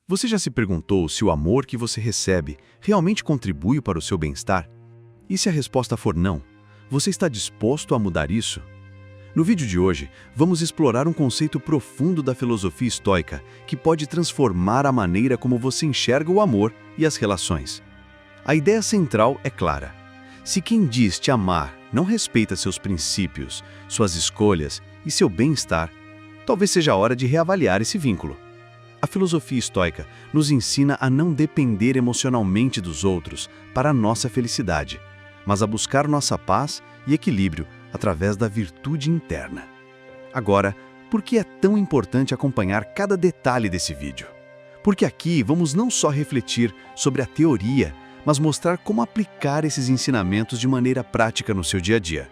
Você já se perguntou se o amor que você recebe realmente contribui para o seu bem-estar? E se a resposta for não, você está disposto a mudar isso? No vídeo de hoje, vamos explorar um conceito profundo da filosofia estoica que pode transformar a maneira como você enxerga o amor e as relações. A ideia central é clara. Se quem diz te amar não respeita seus princípios, suas escolhas e seu bem-estar, talvez seja a hora de reavaliar esse vínculo. A filosofia estoica nos ensina a não depender emocionalmente dos outros para a nossa felicidade, mas a buscar nossa paz e equilíbrio através da virtude interna. Agora, por que é tão importante acompanhar cada detalhe desse vídeo? Porque aqui vamos não só refletir sobre a teoria, mas mostrar como aplicar esses ensinamentos de maneira prática no seu dia a dia.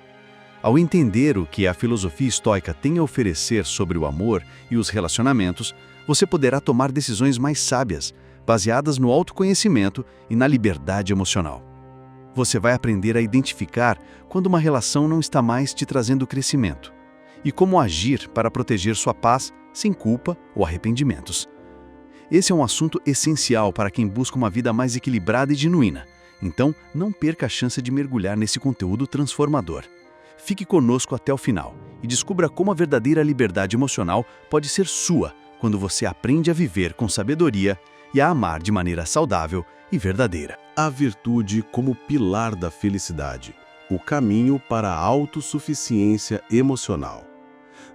Ao entender o que a filosofia estoica tem a oferecer sobre o amor e os relacionamentos, você poderá tomar decisões mais sábias, baseadas no autoconhecimento e na liberdade emocional. Você vai aprender a identificar quando uma relação não está mais te trazendo crescimento e como agir para proteger sua paz sem culpa ou arrependimentos. Esse é um assunto essencial para quem busca uma vida mais equilibrada e genuína, então não perca a chance de mergulhar nesse conteúdo transformador. Fique conosco até o final e descubra como a verdadeira liberdade emocional pode ser sua quando você aprende a viver com sabedoria e a amar de maneira saudável e verdadeira. A virtude como pilar da felicidade, o caminho para a autossuficiência emocional.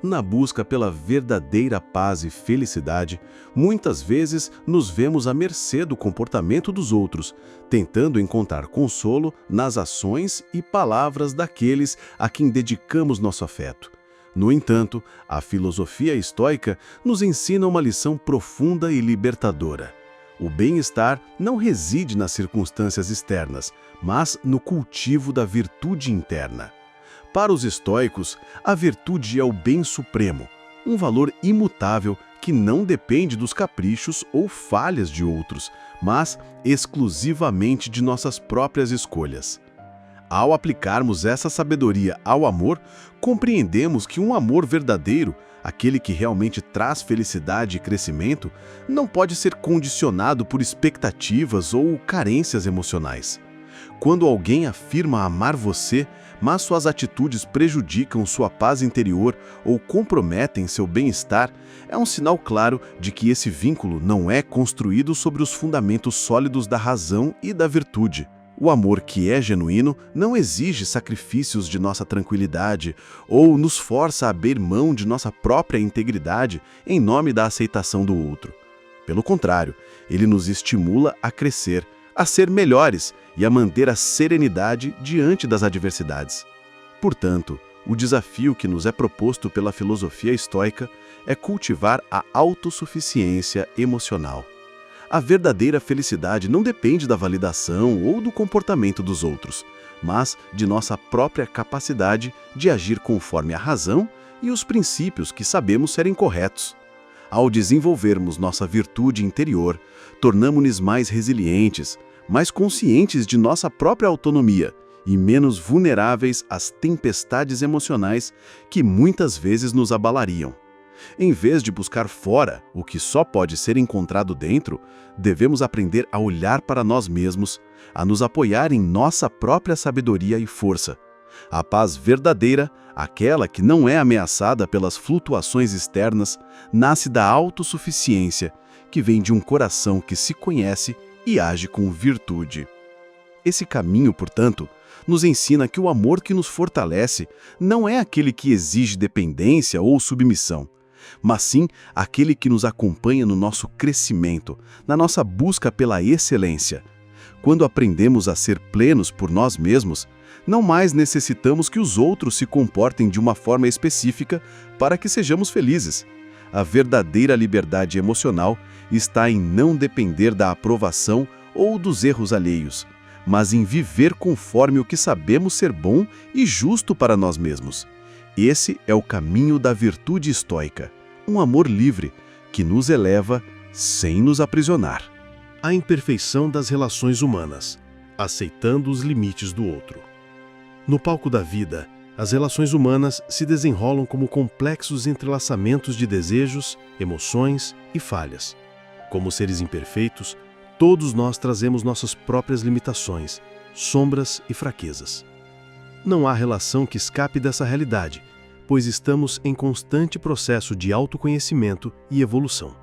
Na busca pela verdadeira paz e felicidade, muitas vezes nos vemos à mercê do comportamento dos outros, tentando encontrar consolo nas ações e palavras daqueles a quem dedicamos nosso afeto. No entanto, a filosofia estoica nos ensina uma lição profunda e libertadora. O bem-estar não reside nas circunstâncias externas, mas no cultivo da virtude interna. Para os estoicos, a virtude é o bem supremo, um valor imutável que não depende dos caprichos ou falhas de outros, mas exclusivamente de nossas próprias escolhas. Ao aplicarmos essa sabedoria ao amor, compreendemos que um amor verdadeiro, aquele que realmente traz felicidade e crescimento, não pode ser condicionado por expectativas ou carências emocionais. Quando alguém afirma amar você, mas suas atitudes prejudicam sua paz interior ou comprometem seu bem-estar, é um sinal claro de que esse vínculo não é construído sobre os fundamentos sólidos da razão e da virtude. O amor que é genuíno não exige sacrifícios de nossa tranquilidade ou nos força a abrir mão de nossa própria integridade em nome da aceitação do outro. Pelo contrário, ele nos estimula a crescer, a ser melhores e a manter a serenidade diante das adversidades. Portanto, o desafio que nos é proposto pela filosofia estoica é cultivar a autossuficiência emocional. A verdadeira felicidade não depende da validação ou do comportamento dos outros, mas de nossa própria capacidade de agir conforme a razão e os princípios que sabemos serem corretos. Ao desenvolvermos nossa virtude interior, tornamo-nos mais resilientes, mais conscientes de nossa própria autonomia e menos vulneráveis às tempestades emocionais que muitas vezes nos abalariam. Em vez de buscar fora o que só pode ser encontrado dentro, devemos aprender a olhar para nós mesmos, a nos apoiar em nossa própria sabedoria e força. A paz verdadeira, aquela que não é ameaçada pelas flutuações externas, nasce da autossuficiência, que vem de um coração que se conhece e age com virtude. Esse caminho, portanto, nos ensina que o amor que nos fortalece não é aquele que exige dependência ou submissão, mas sim aquele que nos acompanha no nosso crescimento, na nossa busca pela excelência. Quando aprendemos a ser plenos por nós mesmos, não mais necessitamos que os outros se comportem de uma forma específica para que sejamos felizes. A verdadeira liberdade emocional está em não depender da aprovação ou dos erros alheios, mas em viver conforme o que sabemos ser bom e justo para nós mesmos. Esse é o caminho da virtude estoica, um amor livre que nos eleva sem nos aprisionar. A imperfeição das relações humanas, aceitando os limites do outro. No palco da vida, as relações humanas se desenrolam como complexos entrelaçamentos de desejos, emoções e falhas. Como seres imperfeitos, todos nós trazemos nossas próprias limitações, sombras e fraquezas. Não há relação que escape dessa realidade, pois estamos em constante processo de autoconhecimento e evolução.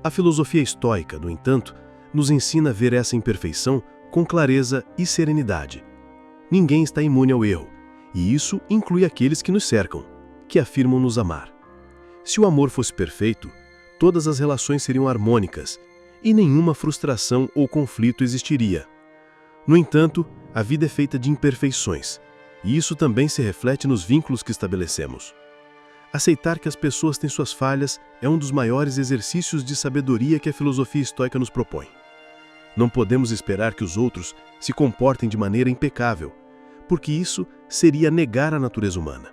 A filosofia estoica, no entanto, nos ensina a ver essa imperfeição com clareza e serenidade. Ninguém está imune ao erro, e isso inclui aqueles que nos cercam, que afirmam nos amar. Se o amor fosse perfeito, todas as relações seriam harmônicas e nenhuma frustração ou conflito existiria. No entanto, a vida é feita de imperfeições, e isso também se reflete nos vínculos que estabelecemos. Aceitar que as pessoas têm suas falhas é um dos maiores exercícios de sabedoria que a filosofia estoica nos propõe. Não podemos esperar que os outros se comportem de maneira impecável, porque isso seria negar a natureza humana.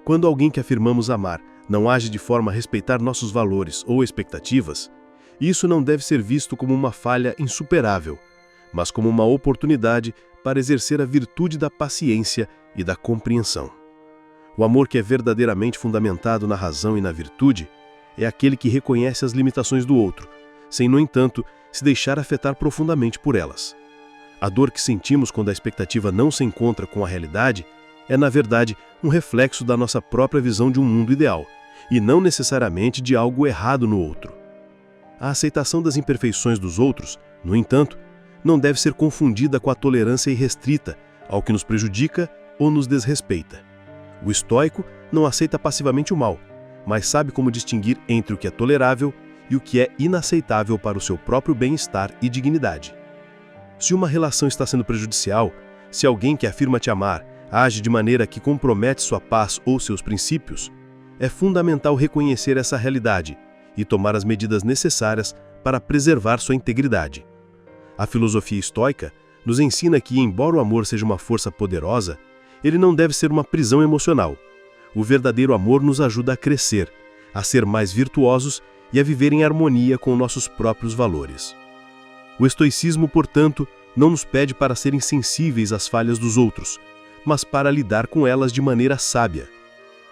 Quando alguém que afirmamos amar não age de forma a respeitar nossos valores ou expectativas, isso não deve ser visto como uma falha insuperável, mas como uma oportunidade para exercer a virtude da paciência e da compreensão. O amor que é verdadeiramente fundamentado na razão e na virtude é aquele que reconhece as limitações do outro, sem, no entanto, se deixar afetar profundamente por elas. A dor que sentimos quando a expectativa não se encontra com a realidade é, na verdade, um reflexo da nossa própria visão de um mundo ideal, e não necessariamente de algo errado no outro. A aceitação das imperfeições dos outros, no entanto, não deve ser confundida com a tolerância irrestrita ao que nos prejudica ou nos desrespeita. O estoico não aceita passivamente o mal, mas sabe como distinguir entre o que é tolerável e o que é inaceitável para o seu próprio bem-estar e dignidade. Se uma relação está sendo prejudicial, se alguém que afirma te amar age de maneira que compromete sua paz ou seus princípios, é fundamental reconhecer essa realidade e tomar as medidas necessárias para preservar sua integridade. A filosofia estoica nos ensina que, embora o amor seja uma força poderosa, ele não deve ser uma prisão emocional. O verdadeiro amor nos ajuda a crescer, a ser mais virtuosos e a viver em harmonia com nossos próprios valores. O estoicismo, portanto, não nos pede para ser insensíveis às falhas dos outros, mas para lidar com elas de maneira sábia.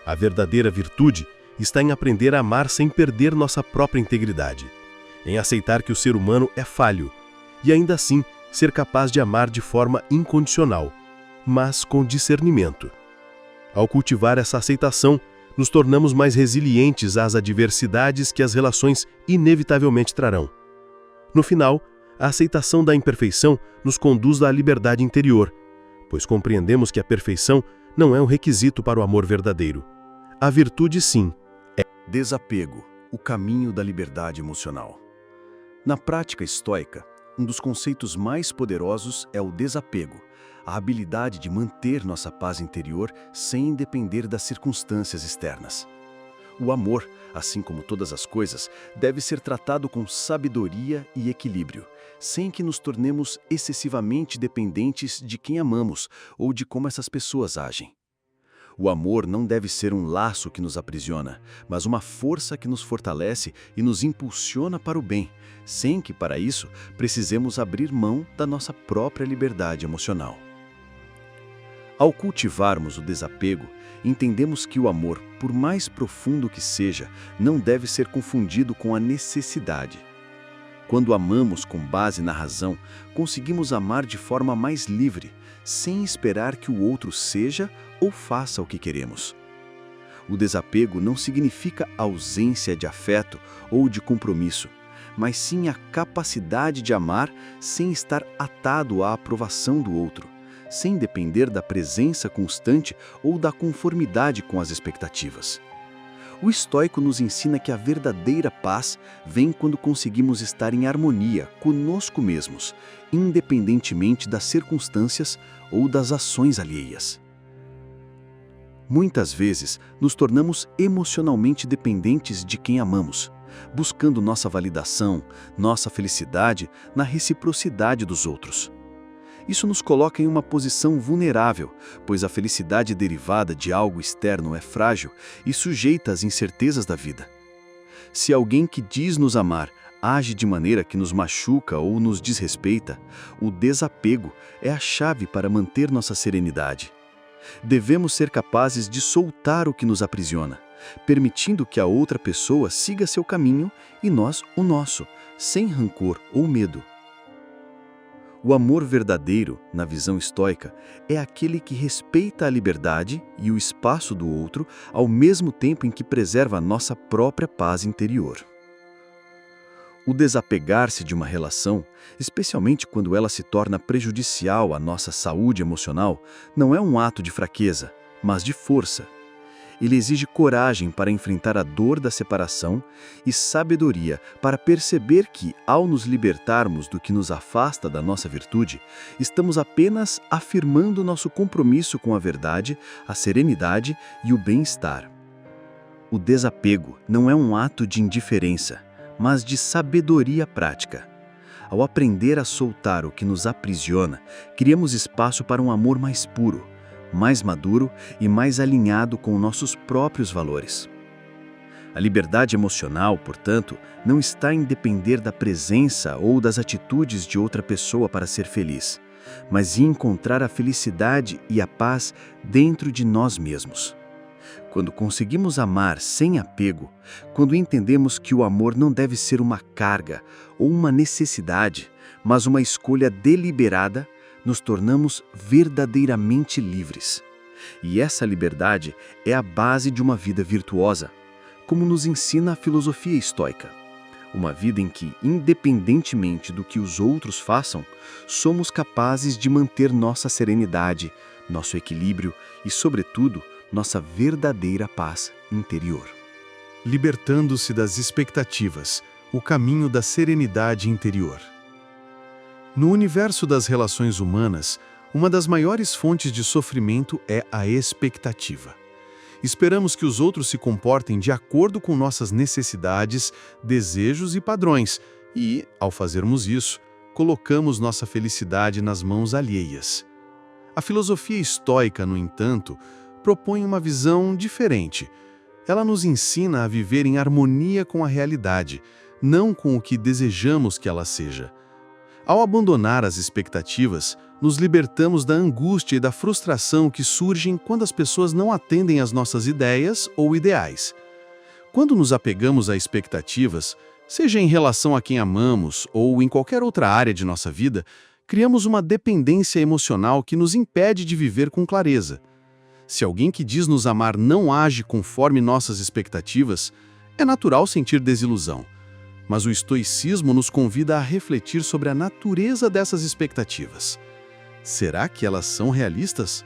A verdadeira virtude está em aprender a amar sem perder nossa própria integridade, em aceitar que o ser humano é falho, e ainda assim ser capaz de amar de forma incondicional, mas com discernimento. Ao cultivar essa aceitação, nos tornamos mais resilientes às adversidades que as relações inevitavelmente trarão. No final, a aceitação da imperfeição nos conduz à liberdade interior, pois compreendemos que a perfeição não é um requisito para o amor verdadeiro. A virtude, sim, é Desapego, o caminho da liberdade emocional. Na prática estoica, um dos conceitos mais poderosos é o desapego, a habilidade de manter nossa paz interior sem depender das circunstâncias externas. O amor, assim como todas as coisas, deve ser tratado com sabedoria e equilíbrio, sem que nos tornemos excessivamente dependentes de quem amamos ou de como essas pessoas agem. O amor não deve ser um laço que nos aprisiona, mas uma força que nos fortalece e nos impulsiona para o bem, sem que, para isso, precisemos abrir mão da nossa própria liberdade emocional. Ao cultivarmos o desapego, entendemos que o amor, por mais profundo que seja, não deve ser confundido com a necessidade. Quando amamos com base na razão, conseguimos amar de forma mais livre, sem esperar que o outro seja ou faça o que queremos. O desapego não significa ausência de afeto ou de compromisso, mas sim a capacidade de amar sem estar atado à aprovação do outro, sem depender da presença constante ou da conformidade com as expectativas. O estoico nos ensina que a verdadeira paz vem quando conseguimos estar em harmonia conosco mesmos, independentemente das circunstâncias ou das ações alheias. Muitas vezes, nos tornamos emocionalmente dependentes de quem amamos, buscando nossa validação, nossa felicidade na reciprocidade dos outros. Isso nos coloca em uma posição vulnerável, pois a felicidade derivada de algo externo é frágil e sujeita às incertezas da vida. Se alguém que diz nos amar age de maneira que nos machuca ou nos desrespeita, o desapego é a chave para manter nossa serenidade. Devemos ser capazes de soltar o que nos aprisiona, permitindo que a outra pessoa siga seu caminho e nós o nosso, sem rancor ou medo. O amor verdadeiro, na visão estoica, é aquele que respeita a liberdade e o espaço do outro ao mesmo tempo em que preserva a nossa própria paz interior. O desapegar-se de uma relação, especialmente quando ela se torna prejudicial à nossa saúde emocional, não é um ato de fraqueza, mas de força. Ele exige coragem para enfrentar a dor da separação e sabedoria para perceber que, ao nos libertarmos do que nos afasta da nossa virtude, estamos apenas afirmando nosso compromisso com a verdade, a serenidade e o bem-estar. O desapego não é um ato de indiferença, mas de sabedoria prática. Ao aprender a soltar o que nos aprisiona, criamos espaço para um amor mais puro, mais maduro e mais alinhado com nossos próprios valores. A liberdade emocional, portanto, não está em depender da presença ou das atitudes de outra pessoa para ser feliz, mas em encontrar a felicidade e a paz dentro de nós mesmos. Quando conseguimos amar sem apego, quando entendemos que o amor não deve ser uma carga ou uma necessidade, mas uma escolha deliberada, nos tornamos verdadeiramente livres. E essa liberdade é a base de uma vida virtuosa, como nos ensina a filosofia estoica. Uma vida em que, independentemente do que os outros façam, somos capazes de manter nossa serenidade, nosso equilíbrio e, sobretudo, nossa verdadeira paz interior. Libertando-se das expectativas, o caminho da serenidade interior. No universo das relações humanas, uma das maiores fontes de sofrimento é a expectativa. Esperamos que os outros se comportem de acordo com nossas necessidades, desejos e padrões e, ao fazermos isso, colocamos nossa felicidade nas mãos alheias. A filosofia estoica, no entanto, propõe uma visão diferente. Ela nos ensina a viver em harmonia com a realidade, não com o que desejamos que ela seja. Ao abandonar as expectativas, nos libertamos da angústia e da frustração que surgem quando as pessoas não atendem às nossas ideias ou ideais. Quando nos apegamos a expectativas, seja em relação a quem amamos ou em qualquer outra área de nossa vida, criamos uma dependência emocional que nos impede de viver com clareza. Se alguém que diz nos amar não age conforme nossas expectativas, é natural sentir desilusão. Mas o estoicismo nos convida a refletir sobre a natureza dessas expectativas. Será que elas são realistas?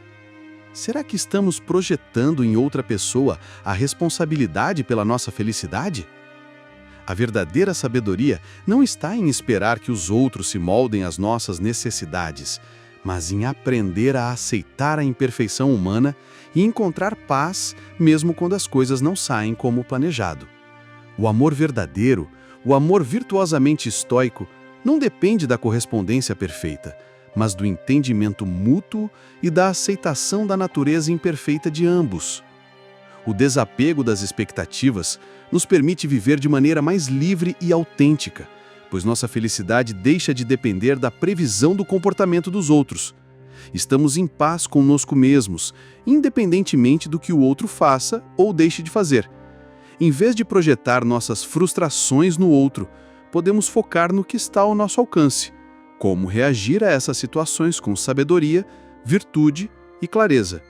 Será que estamos projetando em outra pessoa a responsabilidade pela nossa felicidade? A verdadeira sabedoria não está em esperar que os outros se moldem às nossas necessidades, mas em aprender a aceitar a imperfeição humana e encontrar paz mesmo quando as coisas não saem como planejado. O amor verdadeiro, o amor virtuosamente estoico, não depende da correspondência perfeita, mas do entendimento mútuo e da aceitação da natureza imperfeita de ambos. O desapego das expectativas nos permite viver de maneira mais livre e autêntica, pois nossa felicidade deixa de depender da previsão do comportamento dos outros. Estamos em paz conosco mesmos, independentemente do que o outro faça ou deixe de fazer. Em vez de projetar nossas frustrações no outro, podemos focar no que está ao nosso alcance, como reagir a essas situações com sabedoria, virtude e clareza.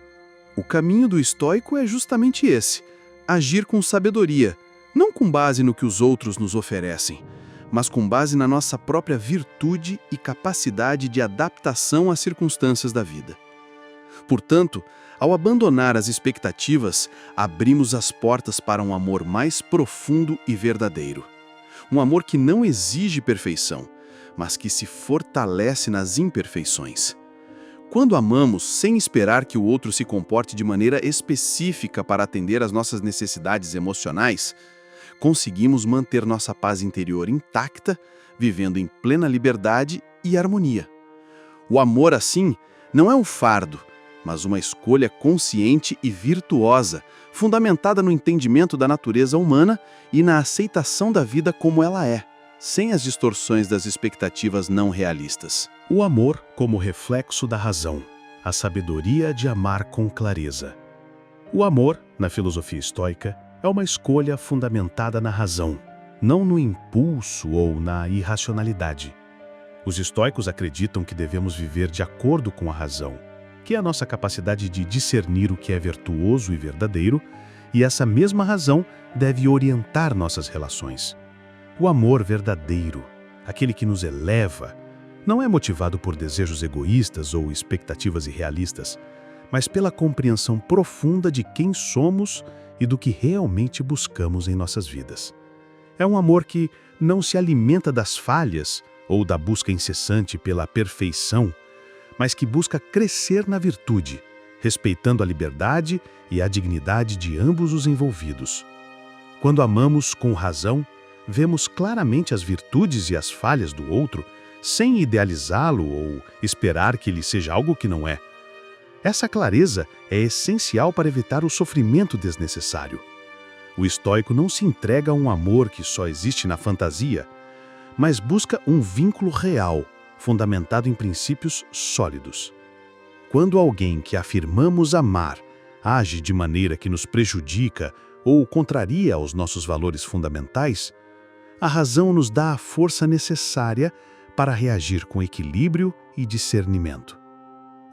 O caminho do estoico é justamente esse: agir com sabedoria, não com base no que os outros nos oferecem, mas com base na nossa própria virtude e capacidade de adaptação às circunstâncias da vida. Portanto, ao abandonar as expectativas, abrimos as portas para um amor mais profundo e verdadeiro. Um amor que não exige perfeição, mas que se fortalece nas imperfeições. Quando amamos sem esperar que o outro se comporte de maneira específica para atender às nossas necessidades emocionais, conseguimos manter nossa paz interior intacta, vivendo em plena liberdade e harmonia. O amor, assim, não é um fardo, mas uma escolha consciente e virtuosa, fundamentada no entendimento da natureza humana e na aceitação da vida como ela é, sem as distorções das expectativas não realistas. O amor como reflexo da razão, a sabedoria de amar com clareza. O amor, na filosofia estoica, é uma escolha fundamentada na razão, não no impulso ou na irracionalidade. Os estoicos acreditam que devemos viver de acordo com a razão, que é a nossa capacidade de discernir o que é virtuoso e verdadeiro, e essa mesma razão deve orientar nossas relações. O amor verdadeiro, aquele que nos eleva, não é motivado por desejos egoístas ou expectativas irrealistas, mas pela compreensão profunda de quem somos e do que realmente buscamos em nossas vidas. É um amor que não se alimenta das falhas ou da busca incessante pela perfeição, mas que busca crescer na virtude, respeitando a liberdade e a dignidade de ambos os envolvidos. Quando amamos com razão, vemos claramente as virtudes e as falhas do outro, sem idealizá-lo ou esperar que ele seja algo que não é. Essa clareza é essencial para evitar o sofrimento desnecessário. O estoico não se entrega a um amor que só existe na fantasia, mas busca um vínculo real, fundamentado em princípios sólidos. Quando alguém que afirmamos amar age de maneira que nos prejudica ou contraria aos nossos valores fundamentais, a razão nos dá a força necessária para reagir com equilíbrio e discernimento.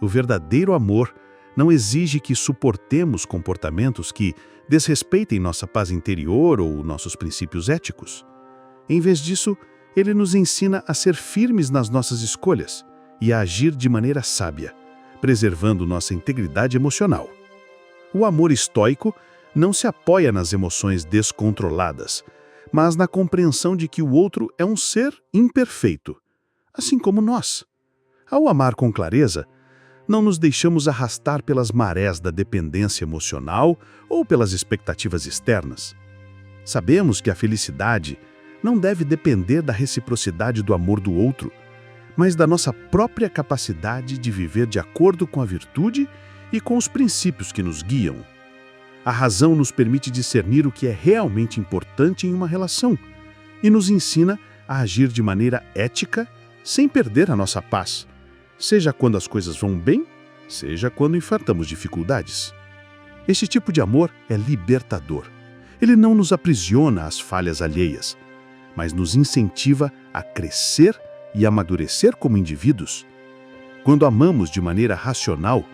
O verdadeiro amor não exige que suportemos comportamentos que desrespeitem nossa paz interior ou nossos princípios éticos. Em vez disso, ele nos ensina a ser firmes nas nossas escolhas e a agir de maneira sábia, preservando nossa integridade emocional. O amor estoico não se apoia nas emoções descontroladas, mas na compreensão de que o outro é um ser imperfeito, assim como nós. Ao amar com clareza, não nos deixamos arrastar pelas marés da dependência emocional ou pelas expectativas externas. Sabemos que a felicidade não deve depender da reciprocidade do amor do outro, mas da nossa própria capacidade de viver de acordo com a virtude e com os princípios que nos guiam. A razão nos permite discernir o que é realmente importante em uma relação e nos ensina a agir de maneira ética sem perder a nossa paz, seja quando as coisas vão bem, seja quando enfrentamos dificuldades. Este tipo de amor é libertador. Ele não nos aprisiona às falhas alheias, mas nos incentiva a crescer e amadurecer como indivíduos. Quando amamos de maneira racional,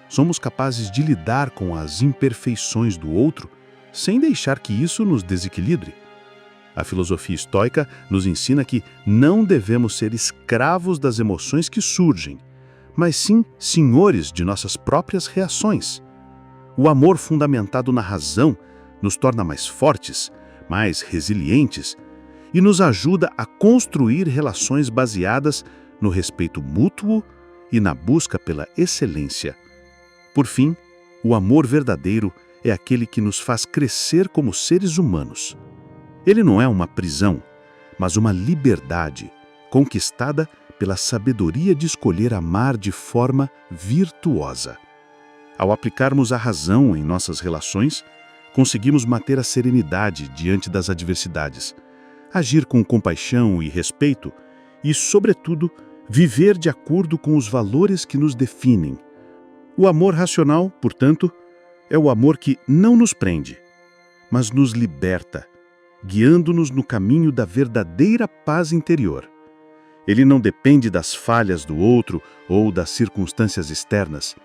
somos capazes de lidar com as imperfeições do outro sem deixar que isso nos desequilibre. A filosofia estoica nos ensina que não devemos ser escravos das emoções que surgem, mas sim senhores de nossas próprias reações. O amor fundamentado na razão nos torna mais fortes, mais resilientes e nos ajuda a construir relações baseadas no respeito mútuo e na busca pela excelência. Por fim, o amor verdadeiro é aquele que nos faz crescer como seres humanos. Ele não é uma prisão, mas uma liberdade conquistada pela sabedoria de escolher amar de forma virtuosa. Ao aplicarmos a razão em nossas relações, conseguimos manter a serenidade diante das adversidades, agir com compaixão e respeito e, sobretudo, viver de acordo com os valores que nos definem. O amor racional, portanto, é o amor que não nos prende, mas nos liberta, guiando-nos no caminho da verdadeira paz interior. Ele não depende das falhas do outro ou das circunstâncias externas,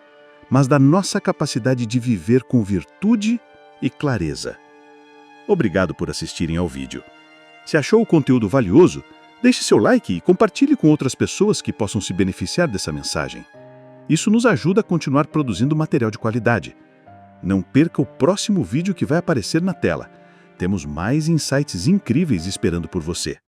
mas da nossa capacidade de viver com virtude e clareza. Obrigado por assistirem ao vídeo. Se achou o conteúdo valioso, deixe seu like e compartilhe com outras pessoas que possam se beneficiar dessa mensagem. Isso nos ajuda a continuar produzindo material de qualidade. Não perca o próximo vídeo que vai aparecer na tela. Temos mais insights incríveis esperando por você.